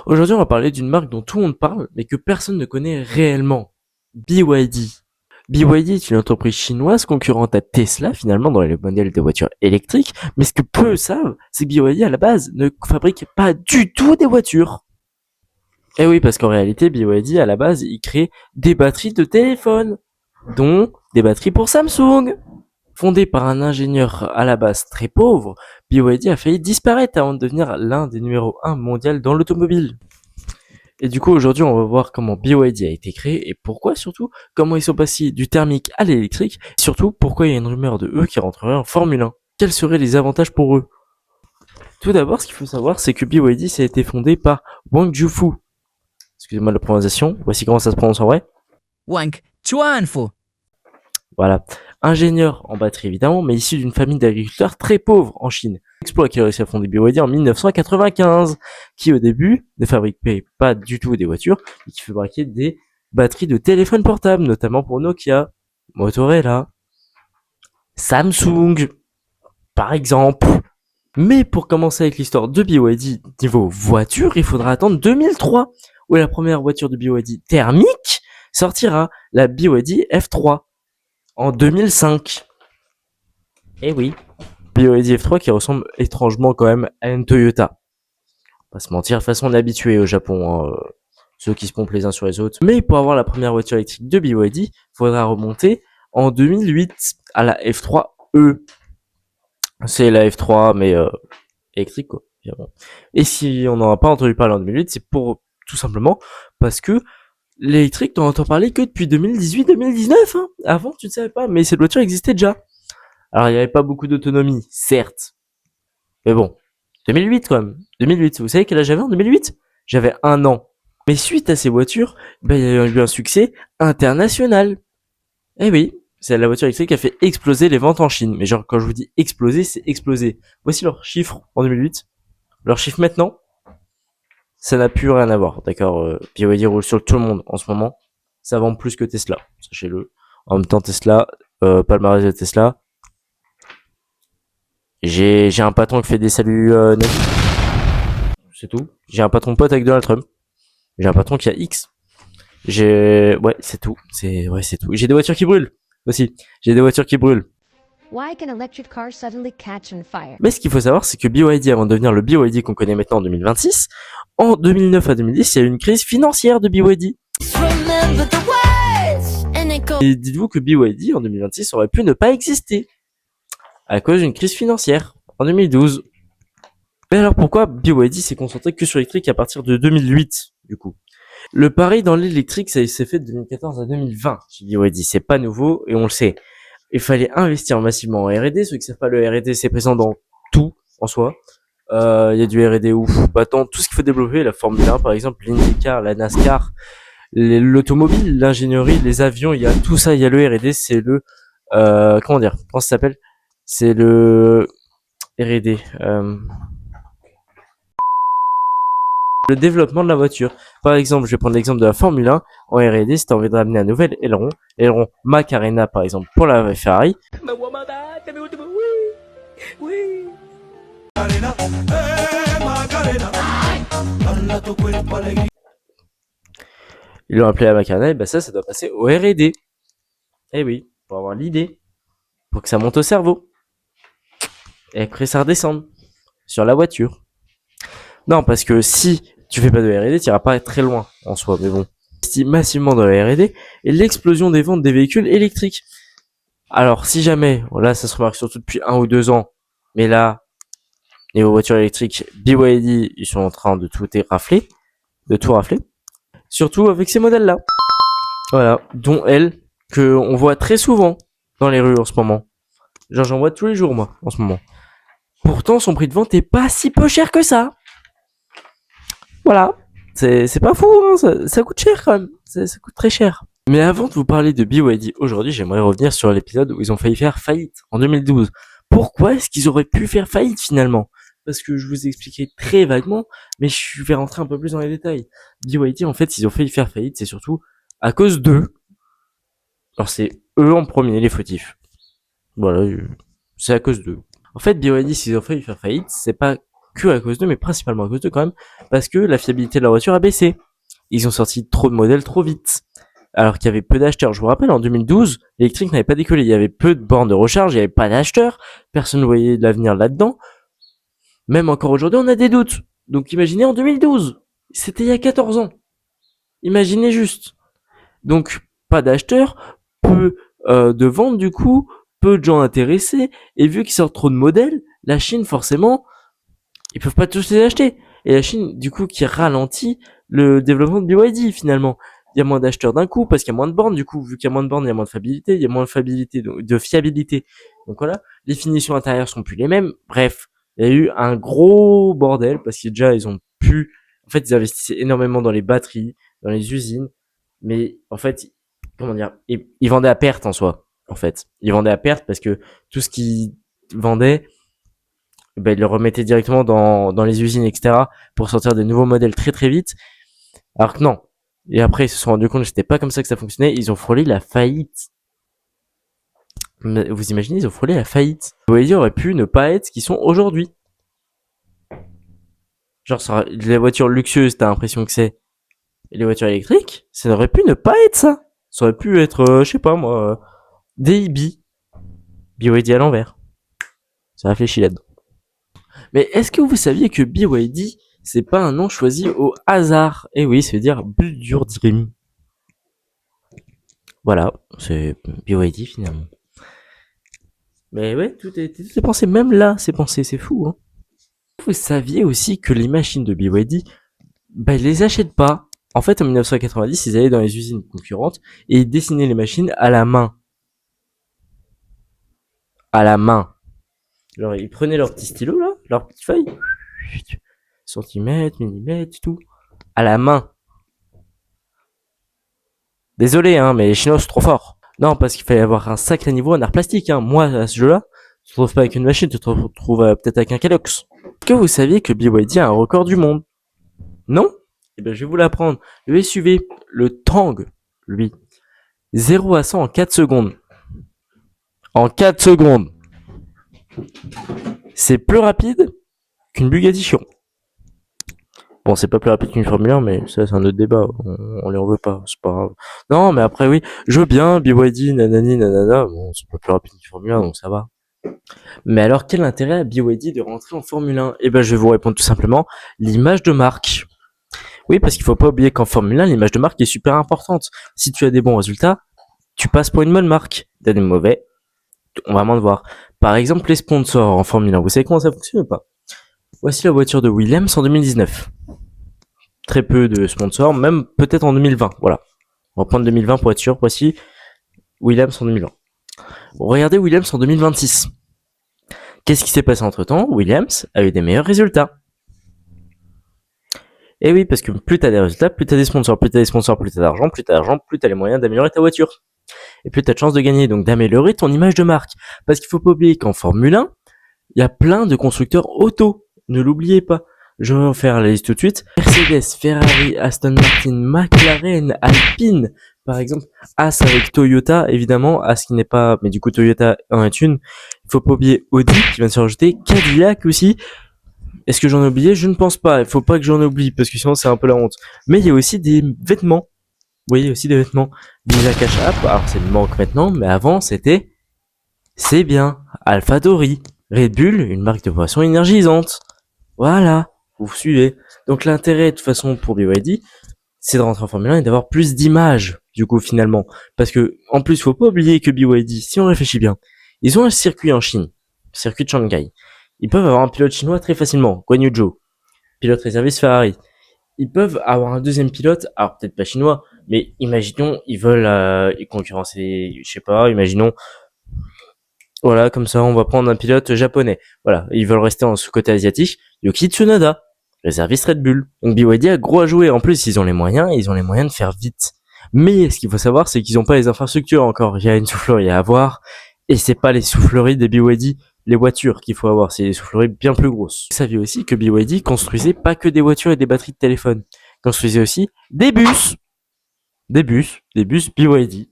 Aujourd'hui, on va parler d'une marque dont tout le monde parle, mais que personne ne connaît réellement. BYD. BYD est une entreprise chinoise concurrente à Tesla, finalement, dans les modèles de voitures électriques, mais ce que peu savent, c'est que BYD, à la base, ne fabrique pas du tout des voitures. Eh oui, parce qu'en réalité, BYD, à la base, il crée des batteries de téléphone, dont des batteries pour Samsung. Fondé par un ingénieur à la base très pauvre, BYD a failli disparaître avant de devenir l'un des numéros 1 mondial dans l'automobile. Et du coup, aujourd'hui, on va voir comment BYD a été créé et pourquoi surtout, comment ils sont passés du thermique à l'électrique, et surtout pourquoi il y a une rumeur de eux qui rentreraient en Formule 1. Quels seraient les avantages pour eux? Tout d'abord, ce qu'il faut savoir, c'est que BYD ça a été fondé par Wang Jufu. Excusez-moi la prononciation, voici comment ça se prononce en vrai. Wang Chuanfu. Voilà. Ingénieur en batterie évidemment, mais issu d'une famille d'agriculteurs très pauvres en Chine. Exploit qui a réussi à fonder BYD en 1995, qui au début ne fabriquait pas du tout des voitures, mais qui fabriquait des batteries de téléphone portable, notamment pour Nokia, Motorola, Samsung, par exemple. Mais pour commencer avec l'histoire de BYD niveau voiture, il faudra attendre 2003, où la première voiture de BYD thermique sortira, la BYD F3, en 2005. Eh oui. BYD F3 qui ressemble étrangement quand même à une Toyota. Pas se mentir, de toute façon on est habitué au Japon, hein, ceux qui se pompent les uns sur les autres. Mais pour avoir la première voiture électrique de BYD, il faudra remonter en 2008 à la F3E. C'est la F3 mais électrique quoi. Évidemment. Et si on n'en a pas entendu parler en 2008, c'est pour tout simplement parce que l'électrique, t'en entends parler que depuis 2018-2019. Hein. Avant, tu ne savais pas, mais cette voiture existait déjà. Alors, il n'y avait pas beaucoup d'autonomie, certes. Mais bon, 2008 quand même. 2008, vous savez quel âge j'avais en 2008? J'avais 1 an. Mais suite à ces voitures, il y a eu un succès international. Eh oui, c'est la voiture électrique qui a fait exploser les ventes en Chine. Mais genre, quand je vous dis exploser, c'est exploser. Voici leurs chiffres en 2008. Leurs chiffres maintenant, ça n'a plus rien à voir, d'accord. BYD roule sur tout le monde en ce moment. Ça vend plus que Tesla, sachez-le. En même temps, Tesla, palmarès de Tesla. J'ai un patron qui fait des saluts c'est tout. J'ai un patron pote avec Donald Trump. J'ai un patron qui a X. Ouais, c'est tout. C'est tout. J'ai des voitures qui brûlent aussi. J'ai des voitures qui brûlent. Why can electric cars suddenly catch on fire? Mais ce qu'il faut savoir, c'est que BYD, avant de devenir le BYD qu'on connaît maintenant en 2026, en 2009 à 2010, il y a eu une crise financière de BYD. Et dites-vous que BYD en 2026 aurait pu ne pas exister à cause d'une crise financière en 2012. Mais alors pourquoi BYD s'est concentré que sur l'électrique à partir de 2008 du coup? Le pari dans l'électrique, ça s'est fait de 2014 à 2020 chez BYD, c'est pas nouveau et on le sait. Il fallait investir massivement en R&D, ceux qui savent pas, le R&D c'est présent dans tout en soi. Il y a du R&D ouf, dans tout ce qu'il faut développer, la Formule 1 par exemple, l'IndyCar, la NASCAR, l'automobile, l'ingénierie, les avions, il y a tout ça, il y a le R&D, c'est le comment dire, comment ça s'appelle? C'est le R&D, le développement de la voiture. Par exemple, je vais prendre l'exemple de la Formule 1. En R&D, si tu as envie de ramener un nouvel aileron Macarena par exemple pour la Ferrari, ils l'ont appelé la Macarena, et ben ça doit passer au R&D. Eh oui, pour avoir l'idée, pour que ça monte au cerveau. Et après ça redescende sur la voiture. Non, parce que si tu fais pas de R&D, tu iras pas très loin en soi, mais bon. Investis massivement dans la R&D et l'explosion des ventes des véhicules électriques. Alors, si jamais, là, ça se remarque surtout depuis 1 ou 2 ans, mais là, niveau voitures électriques, BYD, ils sont en train de tout rafler, surtout avec ces modèles-là. Voilà, dont elle, que on voit très souvent dans les rues en ce moment. Genre, j'en vois tous les jours, moi, en ce moment. Pourtant, son prix de vente est pas si peu cher que ça. Voilà. C'est pas fou, hein, ça coûte cher quand même. Ça coûte très cher. Mais avant de vous parler de BYD aujourd'hui, j'aimerais revenir sur l'épisode où ils ont failli faire faillite en 2012. Pourquoi est-ce qu'ils auraient pu faire faillite finalement? Parce que je vous ai expliqué très vaguement, mais je vais rentrer un peu plus dans les détails. BYD, en fait, ils ont failli faire faillite, c'est surtout à cause d'eux. Alors c'est eux en premier, les fautifs. Voilà, c'est à cause d'eux. En fait, BYD, s'ils ont failli faire faillite, c'est pas que à cause d'eux, mais principalement à cause d'eux quand même, parce que la fiabilité de la voiture a baissé. Ils ont sorti trop de modèles trop vite. Alors qu'il y avait peu d'acheteurs. Je vous rappelle, en 2012, l'électrique n'avait pas décollé. Il y avait peu de bornes de recharge, il n'y avait pas d'acheteurs. Personne ne voyait de l'avenir là-dedans. Même encore aujourd'hui, on a des doutes. Donc imaginez en 2012. C'était il y a 14 ans. Imaginez juste. Donc, pas d'acheteurs, peu de ventes du coup, peu de gens intéressés. Et vu qu'ils sortent trop de modèles, la Chine, forcément, ils peuvent pas tous les acheter. Et la Chine, du coup, qui ralentit le développement de BYD finalement. Il y a moins d'acheteurs d'un coup parce qu'il y a moins de bornes. Du coup, vu qu'il y a moins de bornes, il y a moins de fiabilité. Il y a moins de fiabilité. Donc voilà, les finitions intérieures sont plus les mêmes. Bref, il y a eu un gros bordel parce que déjà, ils ont pu... En fait, ils investissaient énormément dans les batteries, dans les usines. Mais en fait, comment dire, ils vendaient à perte en soi. En fait, ils vendaient à perte parce que tout ce qu'ils vendaient, ben, ils le remettaient directement dans les usines, etc. pour sortir des nouveaux modèles très très vite. Alors que non. Et après, ils se sont rendus compte que c'était pas comme ça que ça fonctionnait. Ils ont frôlé la faillite. Vous imaginez, ils ont frôlé la faillite. BYD aurait pu ne pas être ce qu'ils sont aujourd'hui. Genre, les voitures luxueuses, t'as l'impression que c'est. Et les voitures électriques, ça aurait pu ne pas être ça. Ça aurait pu être, je sais pas moi, DIB. BYD à l'envers. Ça réfléchit là-dedans. Mais est-ce que vous saviez que BYD, c'est pas un nom choisi au hasard? Eh oui, ça veut dire Build Dream. Voilà, c'est BYD finalement. Mais ouais, tout est pensé, même là, c'est pensé, c'est fou. Hein. Vous saviez aussi que les machines de BYD, bah ils les achètent pas. En fait, en 1990, ils allaient dans les usines concurrentes et ils dessinaient les machines à la main. À la main. Alors, ils prenaient leur petit stylo là, leur petite feuille, centimètres, millimètres, tout, à la main. Désolé, hein, mais les Chinois sont trop forts. Non, parce qu'il fallait avoir un sacré niveau en art plastique. Hein. Moi, à ce jeu-là, tu te retrouves pas avec une machine, tu te retrouves peut-être avec un Calox. Est-ce que vous saviez que BYD a un record du monde? Non? Eh ben, je vais vous l'apprendre. Le SUV, le Tang, lui, 0 à 100 en 4 secondes. En 4 secondes. C'est plus rapide qu'une Bugatti Chiron. Bon, c'est pas plus rapide qu'une Formule 1, mais ça, c'est un autre débat. On les en veut pas, c'est pas grave. Non, mais après, oui, je veux bien, BYD, nanani, nanana. Bon, c'est pas plus rapide qu'une Formule 1, donc ça va. Mais alors, quel intérêt a BYD de rentrer en Formule 1? Eh ben, je vais vous répondre tout simplement, l'image de marque. Oui, parce qu'il faut pas oublier qu'en Formule 1, l'image de marque est super importante. Si tu as des bons résultats, tu passes pour une bonne marque. T'as des mauvais, on va vraiment le voir. Par exemple, les sponsors en Formule 1, vous savez comment ça fonctionne ou pas? Voici la voiture de Williams en 2019. Très peu de sponsors, même peut-être en 2020. Voilà. On va prendre 2020 pour être sûr. Voici Williams en 2020. Bon, regardez Williams en 2026. Qu'est-ce qui s'est passé entre temps? Williams a eu des meilleurs résultats. Et oui, parce que plus t'as des résultats, plus t'as des sponsors. Plus t'as des sponsors, plus t'as d'argent. Plus t'as d'argent, plus t'as les moyens d'améliorer ta voiture. Et plus t'as de chances de gagner, donc d'améliorer ton image de marque. Parce qu'il faut pas oublier qu'en Formule 1, il y a plein de constructeurs auto. Ne l'oubliez pas. Je vais en faire la liste tout de suite. Mercedes, Ferrari, Aston Martin, McLaren, Alpine, par exemple. As avec Toyota, évidemment. As qui n'est pas, mais du coup Toyota en est une. Il faut pas oublier Audi qui vient de se rajouter. Cadillac aussi. Est-ce que j'en ai oublié? Je ne pense pas. Il faut pas que j'en oublie parce que sinon c'est un peu la honte. Mais il y a aussi des vêtements. Vous voyez aussi des vêtements. Visa Cash App. Alors c'est le manque maintenant, mais avant c'était, c'est bien. Alpha Dori. Red Bull, une marque de boisson énergisante. Voilà. Vous suivez. Donc l'intérêt de toute façon pour BYD, c'est de rentrer en Formule 1 et d'avoir plus d'images du coup finalement. Parce que en plus, faut pas oublier que BYD, si on réfléchit bien, ils ont un circuit en Chine, circuit de Shanghai. Ils peuvent avoir un pilote chinois très facilement, Guan Yu Zhou, pilote réserviste Ferrari. Ils peuvent avoir un deuxième pilote, alors peut-être pas chinois, mais imaginons ils veulent concurrencer, je sais pas, imaginons. Voilà, comme ça, on va prendre un pilote japonais. Voilà, ils veulent rester en sous-côté asiatique. Yuki Tsunoda, réserviste Red Bull. Donc BYD a gros à jouer. En plus, ils ont les moyens de faire vite. Mais ce qu'il faut savoir, c'est qu'ils n'ont pas les infrastructures encore. Il y a une soufflerie à avoir. Et c'est pas les souffleries des BYD, les voitures qu'il faut avoir. C'est des souffleries bien plus grosses. Vous saviez aussi que BYD construisait pas que des voitures et des batteries de téléphone. Construisait aussi des bus. Des bus BYD.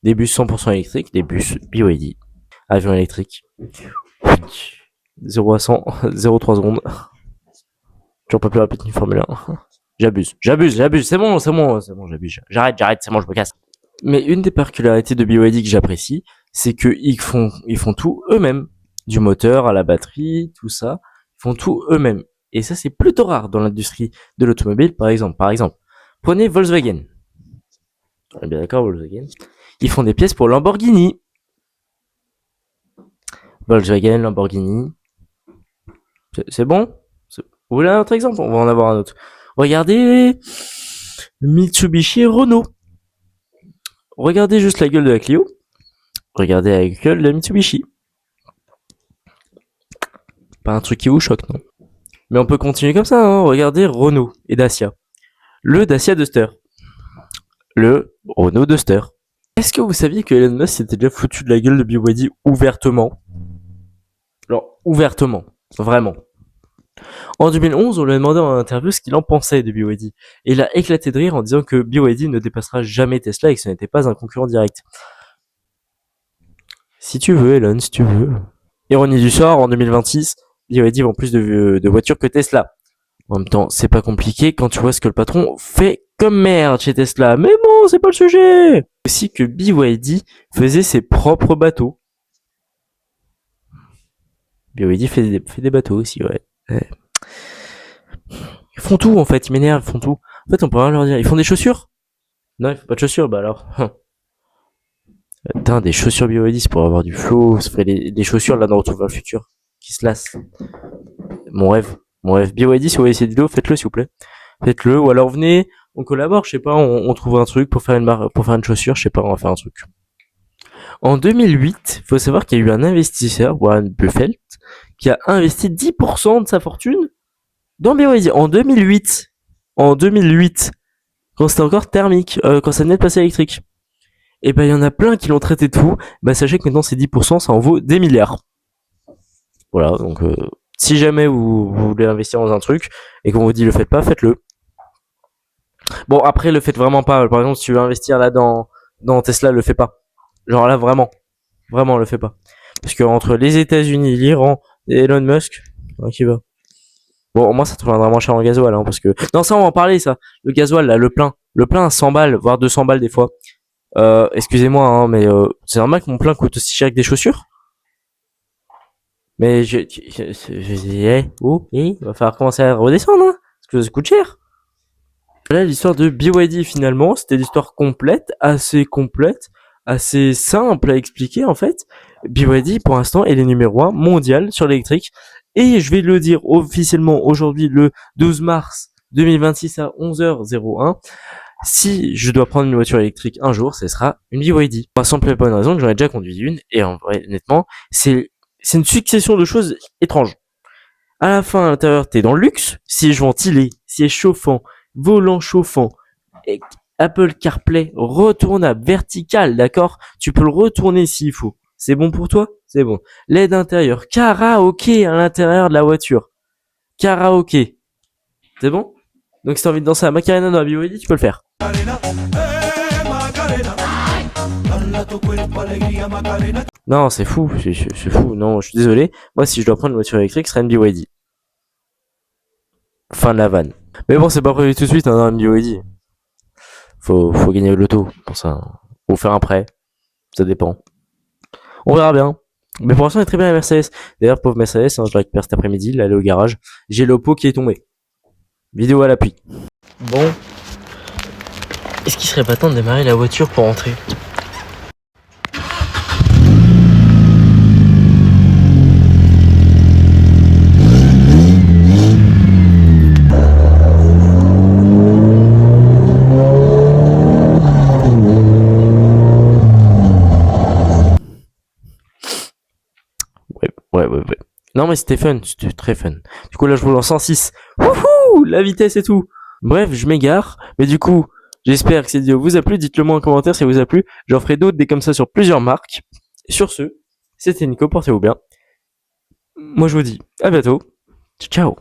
Des bus 100% électriques, des bus BYD. Avion électrique. 0 à 100, 0,3 secondes. Toujours pas plus rapide qu'une Formule 1. J'abuse. C'est bon, j'abuse. J'arrête, c'est bon, je me casse. Mais une des particularités de BYD que j'apprécie, c'est que ils font tout eux-mêmes. Du moteur à la batterie, tout ça. Ils font tout eux-mêmes. Et ça, c'est plutôt rare dans l'industrie de l'automobile, par exemple. Prenez Volkswagen. On est bien d'accord, Volkswagen. Ils font des pièces pour Lamborghini. Volkswagen, Lamborghini. C'est bon? Vous voulez un autre exemple? On va en avoir un autre. Regardez Mitsubishi et Renault. Regardez juste la gueule de la Clio. Regardez la gueule de la Mitsubishi. Pas un truc qui vous choque, non? Mais on peut continuer comme ça, hein. Regardez Renault et Dacia. Le Dacia Duster. Le Renault Duster. Est-ce que vous saviez que Elon Musk s'était déjà foutu de la gueule de BYD ouvertement? Alors, ouvertement. Vraiment. En 2011, on lui a demandé en interview ce qu'il en pensait de BYD. Et il a éclaté de rire en disant que BYD ne dépassera jamais Tesla et que ce n'était pas un concurrent direct. Si tu veux, Elon, si tu veux. Ironie du sort, en 2026, BYD vend plus de voitures que Tesla. En même temps, c'est pas compliqué quand tu vois ce que le patron fait comme merde chez Tesla. Mais bon, c'est pas le sujet. Aussi que BYD faisait ses propres bateaux. BYD fait des bateaux aussi, ouais. Ils font tout en fait, ils m'énervent, ils font tout. En fait, on peut rien leur dire. Ils font des chaussures? Non, ils font pas de chaussures, bah alors. Putain, des chaussures BYD, c'est pour avoir du flow. Ça ferait des chaussures là dans Retour vers le futur qui se lassent. Mon rêve. BYD, si vous voyez cette vidéo, faites-le s'il vous plaît. Faites-le, ou alors venez, on collabore, je sais pas, on trouve un truc pour faire une chaussure, je sais pas, on va faire un truc. En 2008, faut savoir qu'il y a eu un investisseur, Warren Buffett, qui a investi 10% de sa fortune dans BYD. En 2008, quand c'était encore thermique, quand ça venait de passer électrique. Et ben, il y en a plein qui l'ont traité de fou. Bah, sachez que maintenant, ces 10%, ça en vaut des milliards. Voilà, donc, si jamais vous voulez investir dans un truc, et qu'on vous dit le faites pas, faites-le. Bon, après, le faites vraiment pas. Par exemple, si tu veux investir là dans Tesla, le fais pas. Genre là, vraiment, le fais pas. Parce que entre les États-Unis, l'Iran et Elon Musk, qui va. Bon, moi, ça te reviendra moins cher en gasoil, hein, parce que... Non, ça, on va en parler, ça. Le gasoil, là, le plein à 100 balles, voire 200 balles des fois. Excusez-moi, hein, mais c'est normal que mon plein coûte aussi cher que des chaussures? Mais il va falloir commencer à redescendre, hein, parce que ça coûte cher. Là, l'histoire de BYD, finalement, c'était l'histoire complète, assez simple à expliquer, en fait. BYD, pour l'instant, est le numéro 1 mondial sur l'électrique. Et je vais le dire officiellement aujourd'hui, le 12 mars 2026 à 11h01. Si je dois prendre une voiture électrique un jour, ce sera une BYD. Pour la simple et bonne raison que j'en ai déjà conduit une. Et en vrai, honnêtement, c'est une succession de choses étranges. À la fin, à l'intérieur, t'es dans le luxe. Siège ventilé, siège chauffant, volant chauffant, Apple CarPlay retournable, vertical, d'accord? Tu peux le retourner s'il faut. C'est bon pour toi? C'est bon. LED intérieur, karaoké à l'intérieur de la voiture. Karaoké. C'est bon? Donc si t'as envie de danser à Macarena dans la BYD, tu peux le faire. Non, c'est fou, c'est fou. Non, je suis désolé. Moi, si je dois prendre une voiture électrique, ce serait une BYD. Fin de la vanne. Mais bon, c'est pas prévu tout de suite, hein, une BYD. Faut gagner le loto pour ça. Ou faire un prêt. Ça dépend. On verra bien. Mais pour l'instant, elle est très bien la Mercedes. D'ailleurs, pauvre Mercedes, hein, je la récupère cet après-midi, là, elle est au garage. J'ai l'Oppo qui est tombé. Vidéo à l'appui. Bon. Est-ce qu'il serait pas temps de démarrer la voiture pour rentrer? Ouais. Non, mais c'était fun, c'était très fun. Du coup, là, je roule en 106. Wouhou, la vitesse et tout. Bref, je m'égare. Mais du coup, j'espère que cette vidéo vous a plu. Dites-le moi en commentaire si elle vous a plu. J'en ferai d'autres, des comme ça sur plusieurs marques. Et sur ce, c'était Nico, portez-vous bien. Moi, je vous dis à bientôt. Ciao.